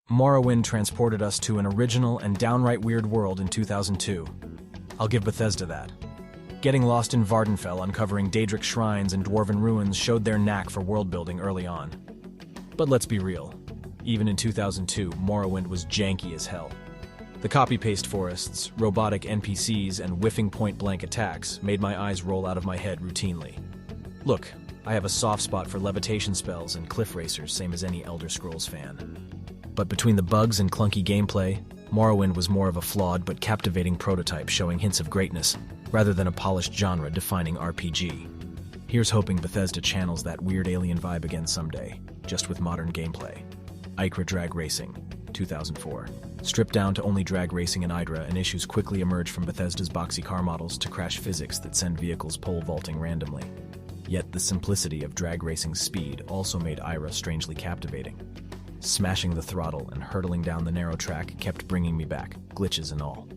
Morrowind transported us to an original and downright weird world in 2002. I'll give Bethesda that. Getting lost in Vardenfell, uncovering Daedric shrines and dwarven ruins showed their knack for world-building early on. But let's be real. Even in 2002, Morrowind was janky as hell. The copy-paste forests, robotic NPCs, and whiffing point-blank attacks made my eyes roll out of my head routinely. Look, I have a soft spot for levitation spells and cliff racers, same as any Elder Scrolls fan. But between the bugs and clunky gameplay, Morrowind was more of a flawed but captivating prototype showing hints of greatness, rather than a polished genre-defining RPG. Here's hoping Bethesda channels that weird alien vibe again someday, just with modern gameplay. IHRA Racing, 2004. Stripped down to only drag racing in IHRA, and issues quickly emerge from Bethesda's boxy car models to crash physics that send vehicles pole vaulting randomly. Yet the simplicity of drag racing's speed also made IHRA strangely captivating. Smashing the throttle and hurtling down the narrow track kept bringing me back, glitches and all.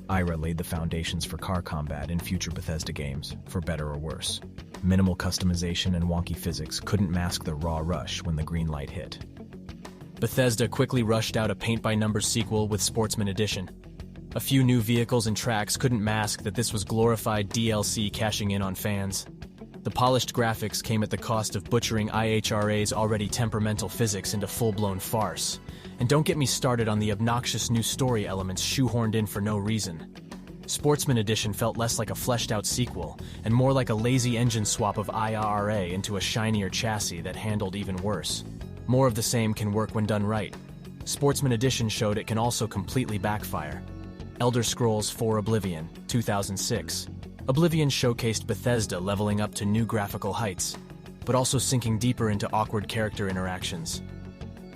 IHRA laid the foundations for car combat in future Bethesda games, for better or worse. Minimal customization and wonky physics couldn't mask the raw rush when the green light hit. Bethesda quickly rushed out a paint-by-numbers sequel with Sportsman Edition. A few new vehicles and tracks couldn't mask that this was glorified DLC cashing in on fans. The polished graphics came at the cost of butchering IHRA's already temperamental physics into full-blown farce. And don't get me started on the obnoxious new story elements shoehorned in for no reason. Sportsman Edition felt less like a fleshed-out sequel, and more like a lazy engine swap of IHRA into a shinier chassis that handled even worse. More of the same can work when done right. Sportsman Edition showed it can also completely backfire. Elder Scrolls IV Oblivion, 2006. Oblivion showcased Bethesda leveling up to new graphical heights, but also sinking deeper into awkward character interactions.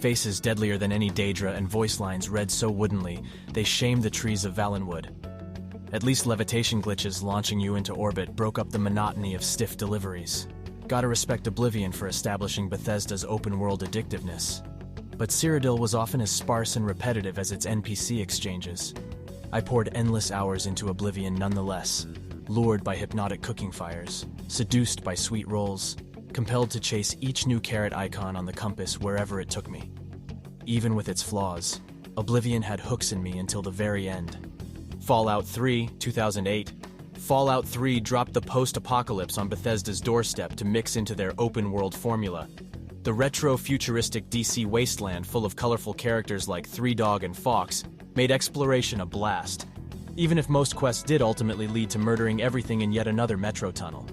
Faces deadlier than any Daedra and voice lines read so woodenly, they shamed the trees of Valenwood. At least levitation glitches launching you into orbit broke up the monotony of stiff deliveries. Gotta respect Oblivion for establishing Bethesda's open-world addictiveness. But Cyrodiil was often as sparse and repetitive as its NPC exchanges. I poured endless hours into Oblivion nonetheless, lured by hypnotic cooking fires, seduced by sweet rolls, compelled to chase each new carrot icon on the compass wherever it took me. Even with its flaws, Oblivion had hooks in me until the very end. Fallout 3, 2008. Fallout 3 dropped the post-apocalypse on Bethesda's doorstep to mix into their open-world formula. The retro-futuristic DC wasteland full of colorful characters like Three Dog and Fox made exploration a blast, even if most quests did ultimately lead to murdering everything in yet another metro tunnel.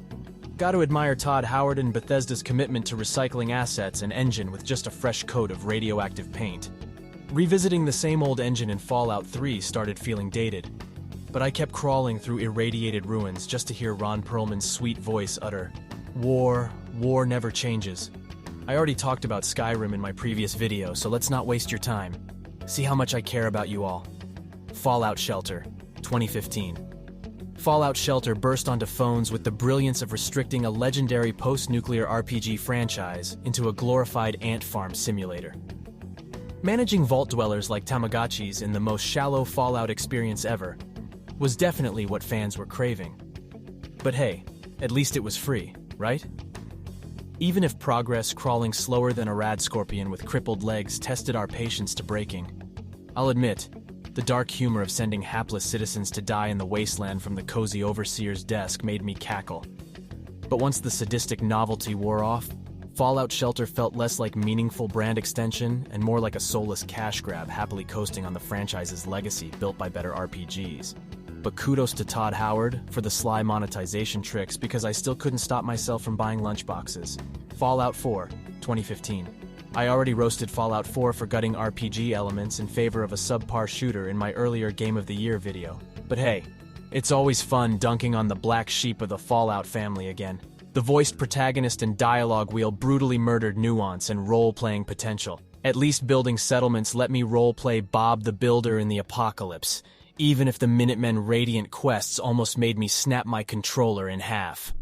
Gotta admire Todd Howard and Bethesda's commitment to recycling assets and engine with just a fresh coat of radioactive paint. Revisiting the same old engine in Fallout 3 started feeling dated, but I kept crawling through irradiated ruins just to hear Ron Perlman's sweet voice utter, "War never changes." I already talked about Skyrim in my previous video, so let's not waste your time. See how much I care about you all. Fallout Shelter, 2015. Fallout Shelter burst onto phones with the brilliance of restricting a legendary post-nuclear RPG franchise into a glorified ant farm simulator. Managing vault dwellers like Tamagotchis in the most shallow Fallout experience ever was definitely what fans were craving. But hey, at least it was free, right? Even if progress crawling slower than a rad scorpion with crippled legs tested our patience to breaking, I'll admit, the dark humor of sending hapless citizens to die in the wasteland from the cozy overseer's desk made me cackle. But once the sadistic novelty wore off, Fallout Shelter felt less like meaningful brand extension and more like a soulless cash grab happily coasting on the franchise's legacy built by better RPGs. But kudos to Todd Howard for the sly monetization tricks because I still couldn't stop myself from buying lunchboxes. Fallout 4, 2015. I already roasted Fallout 4 for gutting RPG elements in favor of a subpar shooter in my earlier Game of the Year video. But hey, it's always fun dunking on the black sheep of the Fallout family again. The voiced protagonist and dialogue wheel brutally murdered nuance and role-playing potential. At least building settlements let me role-play Bob the Builder in the apocalypse, even if the Minutemen Radiant quests almost made me snap my controller in half.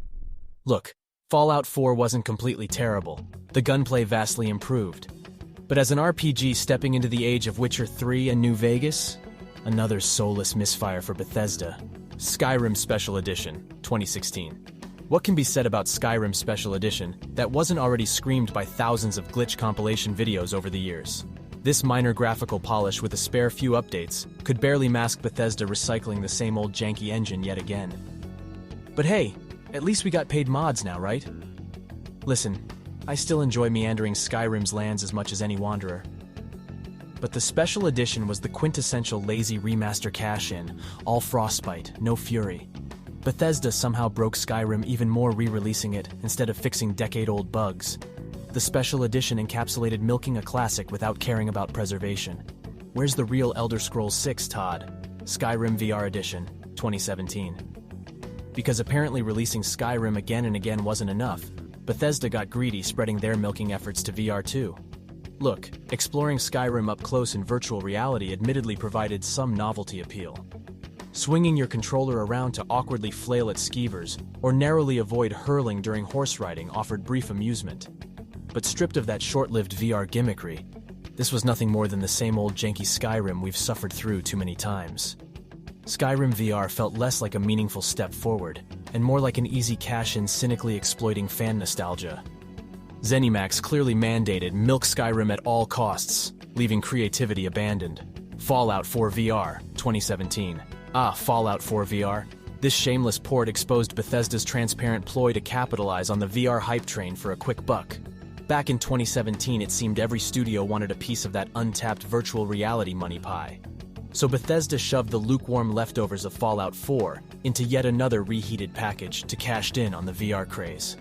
Look, Fallout 4 wasn't completely terrible. The gunplay vastly improved. But as an RPG stepping into the age of Witcher 3 and New Vegas, another soulless misfire for Bethesda. Skyrim Special Edition, 2016. What can be said about Skyrim Special Edition that wasn't already screamed by thousands of glitch compilation videos over the years? This minor graphical polish with a spare few updates could barely mask Bethesda recycling the same old janky engine yet again. But hey, at least we got paid mods now, right? Listen, I still enjoy meandering Skyrim's lands as much as any wanderer. But the special edition was the quintessential lazy remaster cash-in, all frostbite, no fury. Bethesda somehow broke Skyrim even more re-releasing it instead of fixing decade-old bugs. The special edition encapsulated milking a classic without caring about preservation. Where's the real Elder Scrolls 6, Todd? Skyrim VR Edition, 2017. Because apparently releasing Skyrim again and again wasn't enough, Bethesda got greedy spreading their milking efforts to VR too. Look, exploring Skyrim up close in virtual reality admittedly provided some novelty appeal. Swinging your controller around to awkwardly flail at skeevers or narrowly avoid hurling during horse riding offered brief amusement. But stripped of that short-lived VR gimmickry, this was nothing more than the same old janky Skyrim we've suffered through too many times. Skyrim VR felt less like a meaningful step forward, and more like an easy cash-in cynically exploiting fan nostalgia. ZeniMax clearly mandated milk Skyrim at all costs, leaving creativity abandoned. Fallout 4 VR, 2017. Fallout 4 VR. This shameless port exposed Bethesda's transparent ploy to capitalize on the VR hype train for a quick buck. Back in 2017, it seemed every studio wanted a piece of that untapped virtual reality money pie. So Bethesda shoved the lukewarm leftovers of Fallout 4 into yet another reheated package to cash in on the VR craze.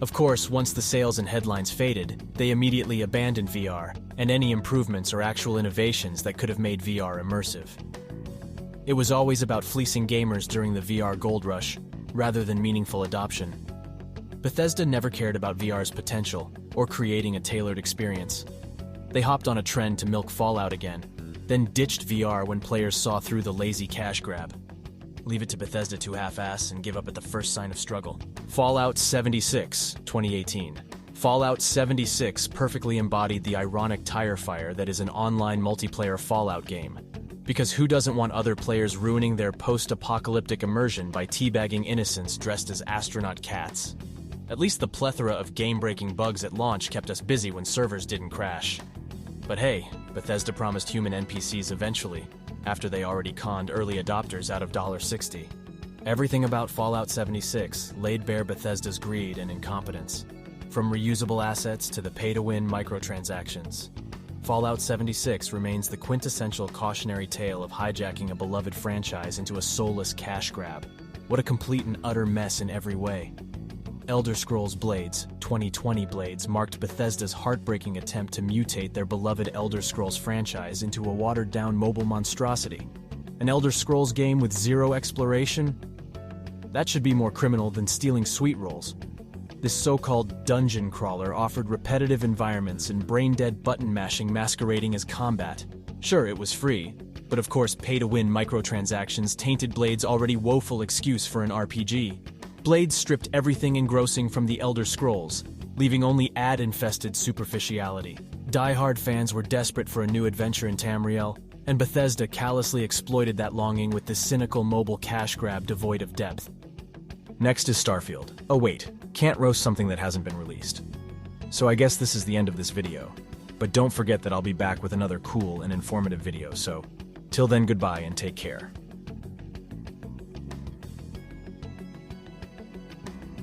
Of course, once the sales and headlines faded, they immediately abandoned VR and any improvements or actual innovations that could have made VR immersive. It was always about fleecing gamers during the VR gold rush, rather than meaningful adoption. Bethesda never cared about VR's potential or creating a tailored experience. They hopped on a trend to milk Fallout again, then ditched VR when players saw through the lazy cash grab. Leave it to Bethesda to half-ass and give up at the first sign of struggle. Fallout 76, 2018. Fallout 76 perfectly embodied the ironic tire fire that is an online multiplayer Fallout game. Because who doesn't want other players ruining their post-apocalyptic immersion by teabagging innocents dressed as astronaut cats? At least the plethora of game-breaking bugs at launch kept us busy when servers didn't crash. But hey, Bethesda promised human NPCs eventually, after they already conned early adopters out of $60. Everything about Fallout 76 laid bare Bethesda's greed and incompetence, from reusable assets to the pay-to-win microtransactions. Fallout 76 remains the quintessential cautionary tale of hijacking a beloved franchise into a soulless cash grab. What a complete and utter mess in every way. Elder Scrolls Blades, 2020 Blades, marked Bethesda's heartbreaking attempt to mutate their beloved Elder Scrolls franchise into a watered-down mobile monstrosity. An Elder Scrolls game with zero exploration? That should be more criminal than stealing sweet rolls. This so-called dungeon crawler offered repetitive environments and brain-dead button-mashing masquerading as combat. Sure, it was free, but of course pay-to-win microtransactions tainted Blades' already woeful excuse for an RPG. Blades stripped everything engrossing from the Elder Scrolls, leaving only ad-infested superficiality. Die-hard fans were desperate for a new adventure in Tamriel, and Bethesda callously exploited that longing with this cynical mobile cash grab devoid of depth. Next is Starfield. Oh wait, can't roast something that hasn't been released. So I guess this is the end of this video, but don't forget that I'll be back with another cool and informative video, so till then goodbye and take care.